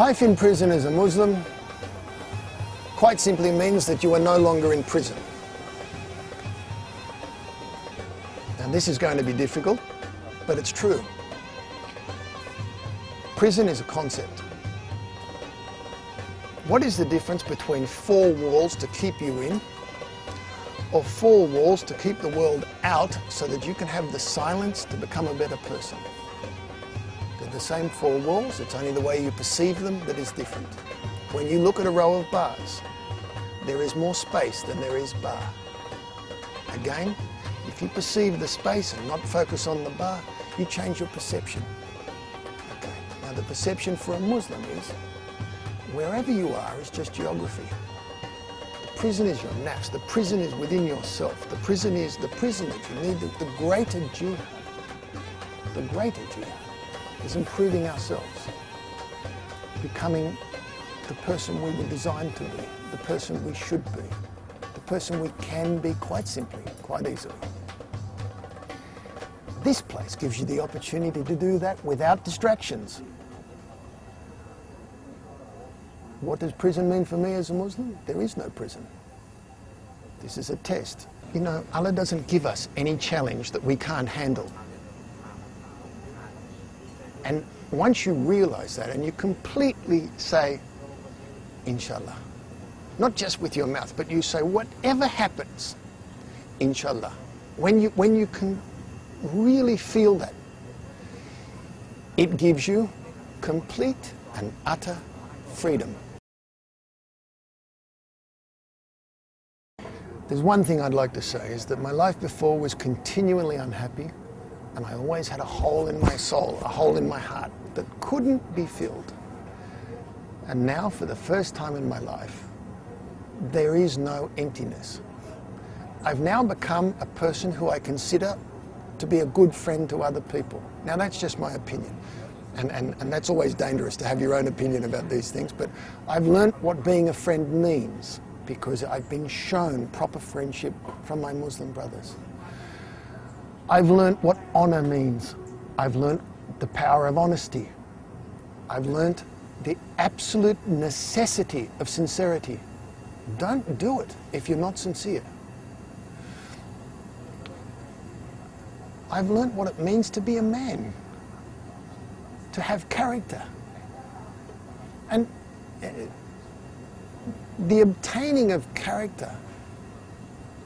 Life in prison as a Muslim quite simply means that you are no longer in prison. Now this is going to be difficult, but it's true. Prison is a concept. What is the difference between 4 walls to keep you in or 4 walls to keep the world out so that you can have the silence to become a better person? They're the same 4 walls, it's only the way you perceive them that is different. When you look at a row of bars, there is more space than there is bar. Again, if you perceive the space and not focus on the bar, you change your perception. Okay. Now the perception for a Muslim is wherever you are is just geography. The prison is your nafs. The prison is within yourself. The prison is the prison that you need. The greater jihad. The greater jihad is improving ourselves, becoming the person we were designed to be, the person we should be, the person we can be quite simply, quite easily. This place gives you the opportunity to do that without distractions. What does prison mean for me as a Muslim? There is no prison. This is a test. You know, Allah doesn't give us any challenge that we can't handle. And once you realize that and you completely say, Inshallah, not just with your mouth, but you say, whatever happens, Inshallah, when you can really feel that, it gives you complete and utter freedom. There's one thing I'd like to say is that my life before was continually unhappy, and I always had a hole in my soul, a hole in my heart that couldn't be filled. And now, for the first time in my life, there is no emptiness. I've now become a person who I consider to be a good friend to other people. Now that's just my opinion. And that's always dangerous to have your own opinion about these things, but I've learnt what being a friend means because I've been shown proper friendship from my Muslim brothers. I've learnt what honour means. I've learnt the power of honesty. I've learnt the absolute necessity of sincerity. Don't do it if you're not sincere. I've learnt what it means to be a man, to have character. And the obtaining of character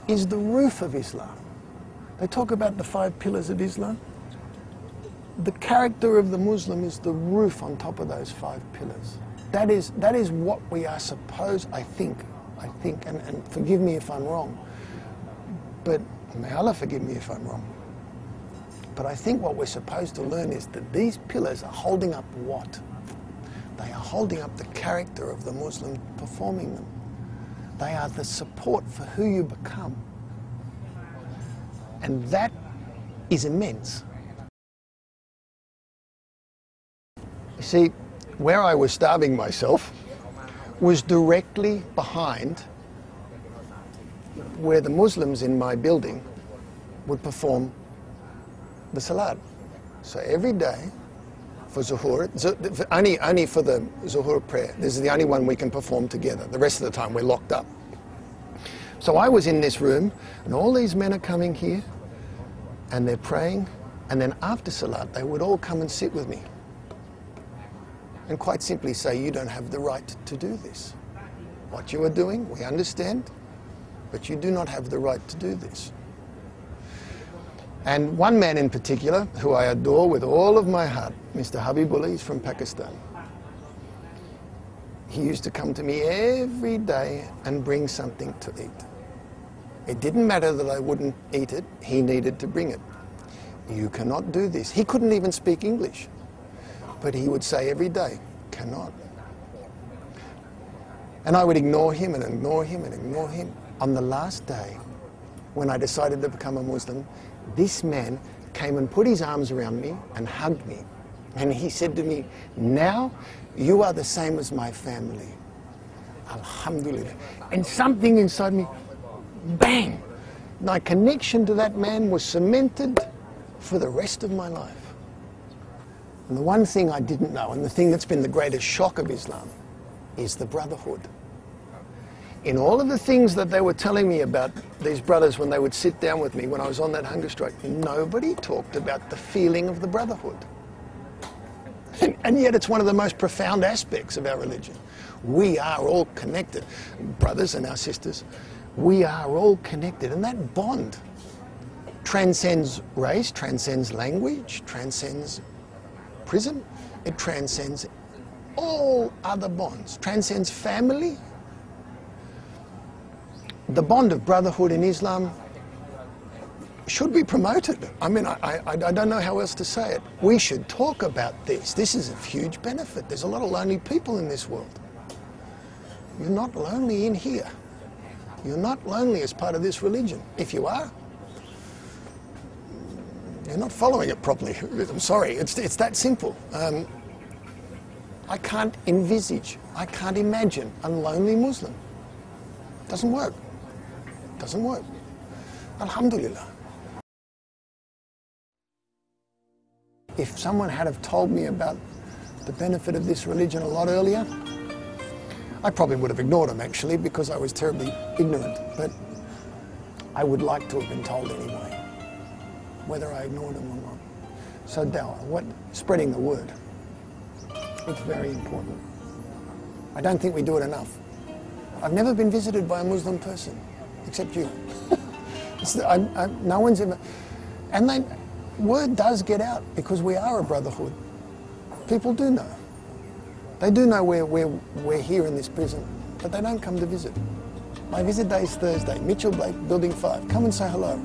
is the roof of Islam. They talk about the 5 pillars of Islam. The character of the Muslim is the roof on top of those 5 pillars. That is what we are supposed, I think, and forgive me if I'm wrong, but may Allah forgive me if I'm wrong. But I think what we're supposed to learn is that these pillars are holding up what? They are holding up the character of the Muslim performing them. They are the support for who you become. And that is immense. You see, where I was starving myself was directly behind where the Muslims in my building would perform the Salat. So every day for Zuhur, only for the Zuhur prayer, this is the only one we can perform together. The rest of the time we're locked up. So I was in this room and all these men are coming here and they're praying, and then after Salat they would all come and sit with me and quite simply say, you don't have the right to do this. What you are doing, we understand, but you do not have the right to do this. And one man in particular, who I adore with all of my heart, Mr. Habibullah, he's from Pakistan. He used to come to me every day and bring something to eat. It didn't matter that I wouldn't eat it, he needed to bring it. You cannot do this. He couldn't even speak English, but he would say every day, cannot. And I would ignore him and ignore him and ignore him. On the last day, when I decided to become a Muslim, this man came and put his arms around me and hugged me. And he said to me, now you are the same as my family. Alhamdulillah. And something inside me, bang! My connection to that man was cemented for the rest of my life. And the one thing I didn't know, and the thing that's been the greatest shock of Islam, is the brotherhood. In all of the things that they were telling me about these brothers when they would sit down with me when I was on that hunger strike, nobody talked about the feeling of the brotherhood. And yet it's one of the most profound aspects of our religion. We are all connected. Brothers and our sisters, we are all connected. And that bond transcends race, transcends language, transcends prison. It transcends all other bonds, transcends family. The bond of brotherhood in Islam should be promoted. I mean, I don't know how else to say it. We should talk about this. This is a huge benefit. There's a lot of lonely people in this world. You're not lonely in here. You're not lonely as part of this religion. If you are, you're not following it properly. I'm sorry, it's that simple. I can't envisage, I can't imagine a lonely Muslim. Doesn't work. Doesn't work. Alhamdulillah. If someone had have told me about the benefit of this religion a lot earlier, I probably would have ignored them actually because I was terribly ignorant. But I would like to have been told anyway, whether I ignored them or not. So dawah, spreading the word, it's very important. I don't think we do it enough. I've never been visited by a Muslim person, except you. No one's ever... And word does get out because we are a brotherhood. People do know. They do know we're here in this prison, but they don't come to visit. My visit day is Thursday. Mitchell Blake, Building 5. Come and say hello.